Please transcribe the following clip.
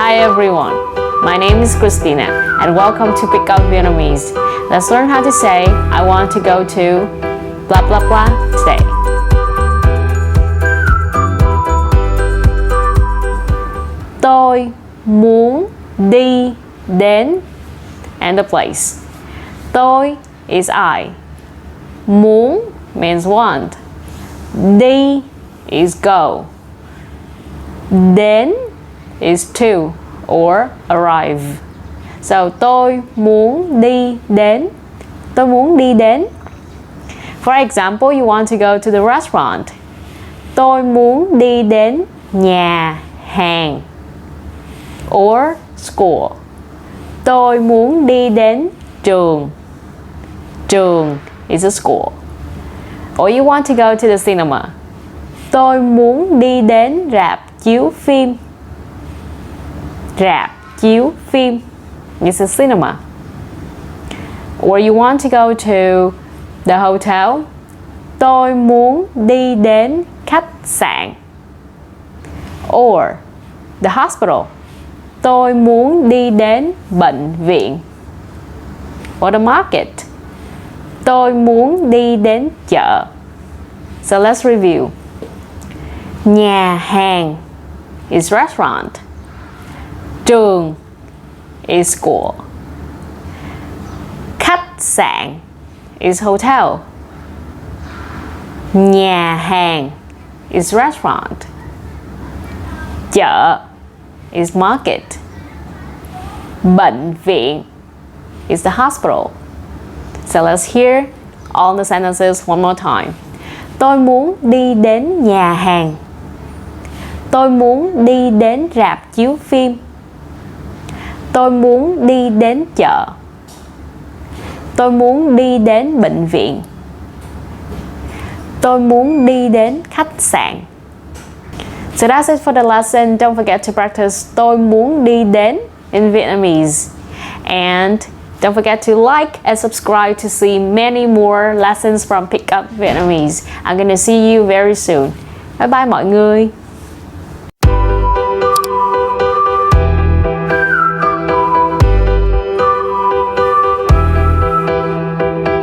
Hi everyone, my name is Christina and welcome to Pick Up Vietnamese. Let's learn how to say I want to go to blah blah blah today. Tôi muốn đi đến and the place. Tôi is I. Muốn means want. Đi is go. Đến is to or arrive. So tôi muốn đi đến. Tôi muốn đi đến. For example, you want to go to the restaurant. Tôi muốn đi đến nhà hàng or school. Tôi muốn đi đến trường. Trường is a school. Or you want to go to the cinema. Tôi muốn đi đến rạp chiếu phim. Rạp chiếu phim is a cinema. Or you want to go to the hotel. Tôi muốn đi đến khách sạn. Or the hospital. Tôi muốn đi đến bệnh viện. Or the market. Tôi muốn đi đến chợ. So let's review. Nhà hàng is restaurant. Trường is school. Khách sạn is hotel. Nhà hàng is restaurant. Chợ is market. Bệnh viện is the hospital. So let's hear all the sentences one more time. Tôi muốn đi đến nhà hàng. Tôi muốn đi đến rạp chiếu phim. Tôi muốn đi đến chợ. Tôi muốn đi đến bệnh viện. Tôi muốn đi đến khách sạn. So that's it for the lesson. Don't forget to practice tôi muốn đi đến in Vietnamese. And don't forget to like and subscribe to see many more lessons from Pick Up Vietnamese. I'm gonna see you very soon. Bye bye mọi người.